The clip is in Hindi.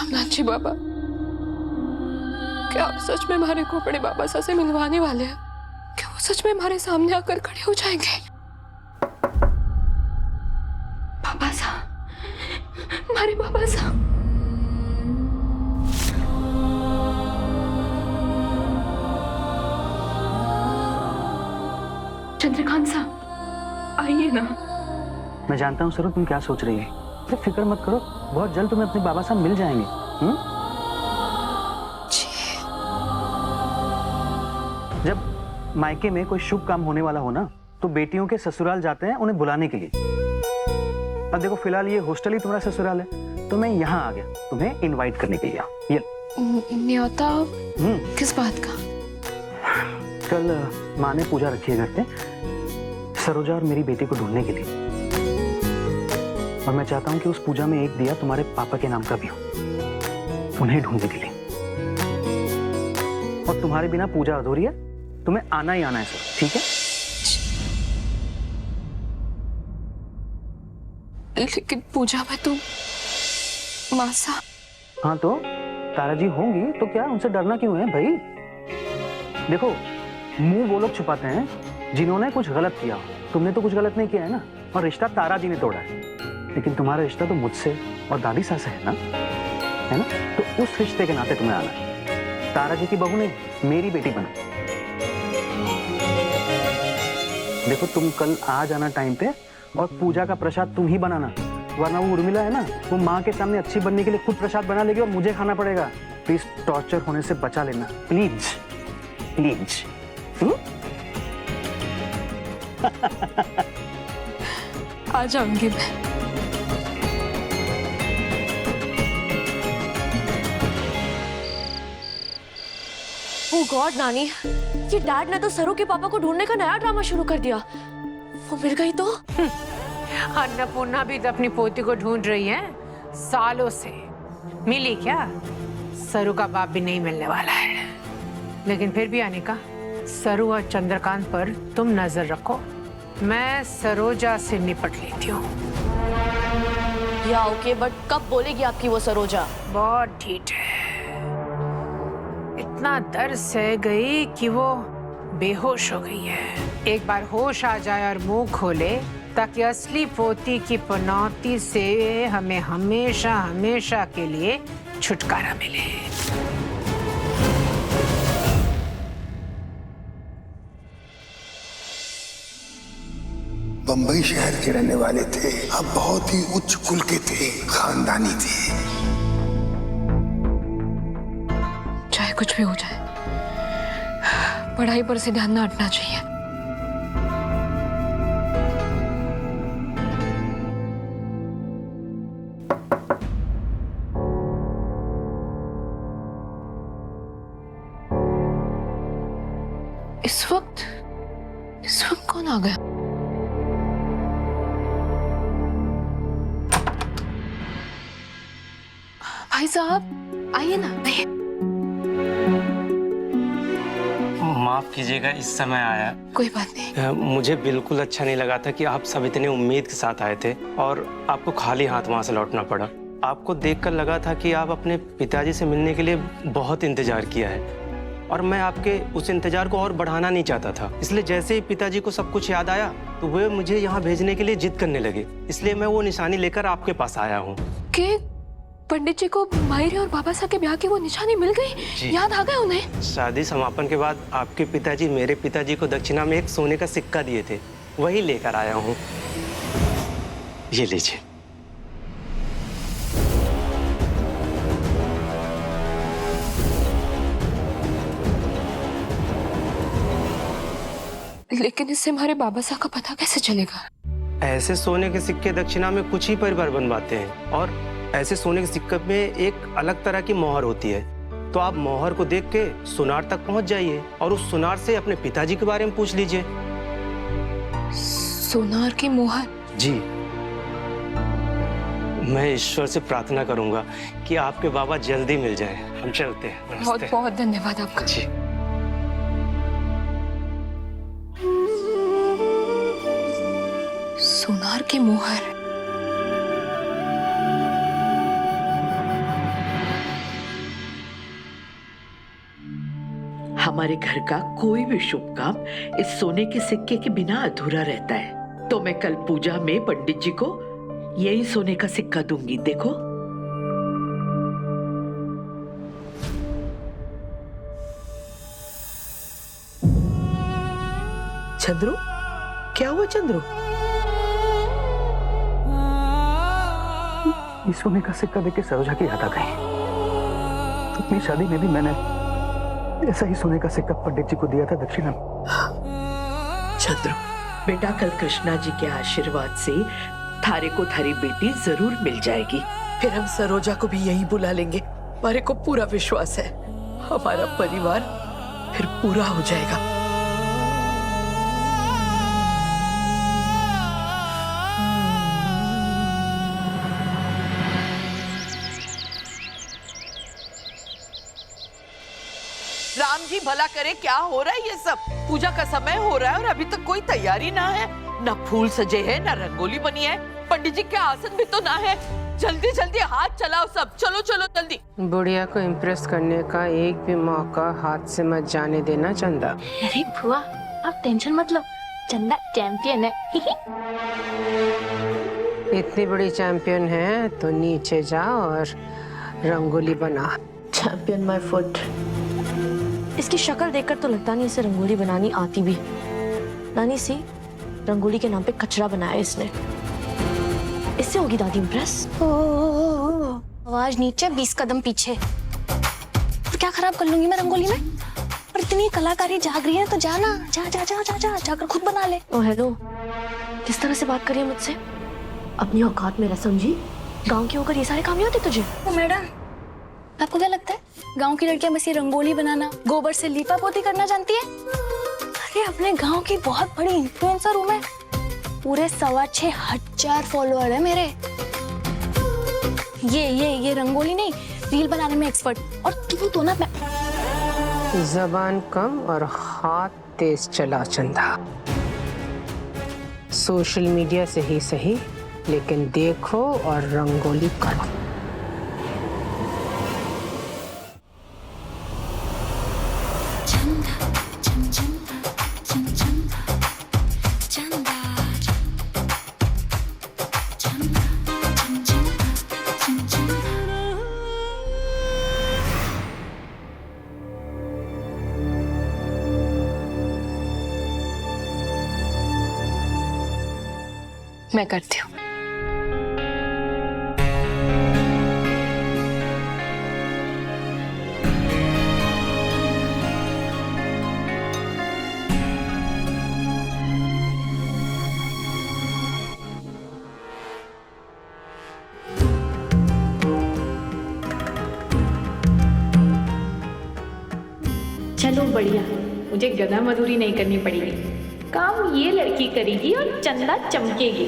सोमनाथ जी बाबा, क्या आप सच में हमारे को बड़े बाबा साहब से मिलवाने वाले हैं? क्या वो सच में हमारे सामने आकर खड़े हो जाएंगे? बाबा साहब, हमारे बाबा साहब। चंद्रकांत साहब, आइए ना। मैं जानता हूँ सरू तुम क्या सोच रही है, तो फिक्र मत करो, बहुत जल्द तुम्हें अपने बाबा साहब मिल जाएंगे। जब मायके में कोई शुभ काम होने वाला हो ना, तो बेटियों के ससुराल जाते हैं उन्हें बुलाने के लिए। अब देखो फिलहाल ये हॉस्टल ही तुम्हारा ससुराल है, तो मैं यहाँ आ गया तुम्हें इनवाइट करने के लिए। ये न्योता किस बात का? कल माँ ने पूजा रखी है घर पे, सरोजा और मेरी बेटी को ढूंढने के लिए, और मैं चाहता हूँ कि उस पूजा में एक दिया तुम्हारे पापा के नाम का भी हो, उन्हें ढूंढने के लिए। और तुम्हारे बिना पूजा अधूरी है, तुम्हें आना ही आना है सर, ठीक है? लेकिन पूजा में तो मासा। हाँ तो तारा जी होंगी तो क्या, उनसे डरना क्यों है भाई? देखो मुंह वो लोग छुपाते हैं जिन्होंने कुछ गलत किया। तुमने तो कुछ गलत नहीं किया है ना, और रिश्ता तारा जी ने तोड़ा है, लेकिन तुम्हारा रिश्ता तो मुझसे और दादी सास से है ना, तो उस रिश्ते के नाते तुम्हें आना है। तारा जी की बहू ने मेरी बेटी बना। देखो तुम कल आ जाना टाइम पे, और पूजा का प्रसाद तुम ही बनाना, वरना वो उर्मिला है ना, वो माँ के सामने अच्छी बनने के लिए खुद प्रसाद बना लेगी और मुझे खाना पड़ेगा। प्लीज टॉर्चर होने से बचा लेना, प्लीज प्लीज। आ जाऊंगी मैं। ओह गॉड नानी, ये डैड ने तो सरू के पापा को ढूंढने का नया ड्रामा शुरू कर दिया। वो मिल गई तो? अन्नपूर्णा भी तो अपनी पोती को ढूंढ रही है सालों से। मिली क्या? सरू का बाप भी नहीं मिलने वाला है। लेकिन फिर भी अनिका, सरू और चंद्रकांत पर तुम नजर रखो, मैं सरोजा से निपट लेती हूँ। या ओके, बट कब बोलेगी आपकी वो सरोजा? बहुत ढीठ है, इतना दर्द सह गई कि वो बेहोश हो गई है। एक बार होश आ जाए और मुंह खोले, ताकि असली पोती की पनौती से हमें हमेशा हमेशा के लिए छुटकारा मिले। बंबई शहर के रहने वाले थे, अब बहुत ही उच्च कुल के थे, खानदानी थे। चाहे कुछ भी हो जाए, पढ़ाई पर से ध्यान न हटना चाहिए। इस वक्त कौन आ गया? भाई साहब आइए ना, आइए। माफ कीजिएगा इस समय आया। कोई बात नहीं। मुझे बिल्कुल अच्छा नहीं लगा था कि आप सब इतने उम्मीद के साथ आए थे और आपको खाली हाथ वहां से लौटना पड़ा। आपको देखकर लगा था कि आप अपने पिताजी से मिलने के लिए बहुत इंतजार किया है, और मैं आपके उस इंतजार को और बढ़ाना नहीं चाहता था। इसलिए जैसे ही पिताजी को सब कुछ याद आया तो वे मुझे यहाँ भेजने के लिए जिद करने लगे, इसलिए मैं वो निशानी लेकर आपके पास आया हूँ। पंडित जी को मायरे और बाबा साहब के ब्याह की वो निशानी मिल गई? याद आ गया उन्हें? शादी समापन के बाद आपके पिताजी मेरे पिताजी को दक्षिणा में एक सोने का सिक्का दिए थे, वही लेकर आया हूँ। ये लीजिए। लेकिन इससे हमारे बाबा साहब का पता कैसे चलेगा? ऐसे सोने के सिक्के दक्षिणा में कुछ ही परिवार बनवाते हैं, और ऐसे सोने के सिक्के में एक अलग तरह की मोहर होती है। तो आप मोहर को देख के सुनार तक पहुंच जाइए और उस सुनार से अपने पिताजी के बारे में पूछ लीजिए। सुनार की मोहर? जी। मैं ईश्वर से प्रार्थना करूंगा कि आपके बाबा जल्दी मिल जाएं। हम चलते हैं। बहुत बहुत धन्यवाद आपका। जी। सुनार की मोहर। हमारे घर का कोई भी शुभ काम इस सोने के सिक्के के बिना अधूरा रहता है। तो मैं कल पूजा में पंडित जी को यही सोने का सिक्का दूंगी। देखो चंद्रू, क्या हुआ चंद्रू? इस सोने का सिक्का देख के सरोजा की याद आ गई। अपनी शादी में भी मैंने ऐसा ही सोने का सिक्का पंडित जी को दिया था दक्षिणा। चंद्रू बेटा, कल कृष्णा जी के आशीर्वाद से थारे को थारी बेटी जरूर मिल जाएगी। फिर हम सरोजा को भी यही बुला लेंगे। हमारे को पूरा विश्वास है हमारा परिवार फिर पूरा हो जाएगा। राम जी भला करे, क्या हो रहा है ये सब? पूजा का समय हो रहा है और अभी तक कोई तैयारी ना है। ना फूल सजे हैं, ना रंगोली बनी है, पंडित जी के आसन भी तो ना है। जल्दी जल्दी हाथ चलाओ सब, चलो चलो जल्दी। बुढ़िया को इम्प्रेस करने का एक भी मौका हाथ से मत जाने देना चंदा। अरे बुआ, आप टेंशन मत लो, चंदा चैंपियन है। इतनी बड़ी चैंपियन है तो नीचे जा और रंगोली बना। Champion my foot. इसकी शक्ल देखकर तो लगता नहीं इसे रंगोली बनानी आती भी। नानी सी, रंगोली के नाम पे कचरा बनाया इसने। इससे होगी दादी इम्प्रेस। आवाज नीचे 20 कदम पीछे। तो क्या खराब कर लूंगी मैं रंगोली में? और इतनी कलाकारी जाग रही है तो जाना, जा जा जा जा जा जाकर खुद बना ले। ओ हेलो, किस तरह से बात करिए मुझसे? अपनी औकात में रह समझी। गांव की होकर ये सारे काम नहीं होते तुझे? ओ मैडम, आपको क्या लगता है गांव की लड़कियां बस ये रंगोली बनाना, गोबर से लीपा पोती करना जानती है? अरे अपने गांव की बहुत बड़ी इन्फ्लुएंसर हूँ मैं। पूरे 6,500 फॉलोअर है मेरे। ये रंगोली नहीं, रील बनाने में एक्सपर्ट। और तू तो ना जबान कम और हाथ तेज चला चंदा। सोशल मीडिया से ही सही, लेकिन देखो और रंगोली करो। मैं करती हूँ। चलो बढ़िया, मुझे गधा मजदूरी नहीं करनी पड़ेगी। काम ये लड़की करेगी और चंदा चमकेगी।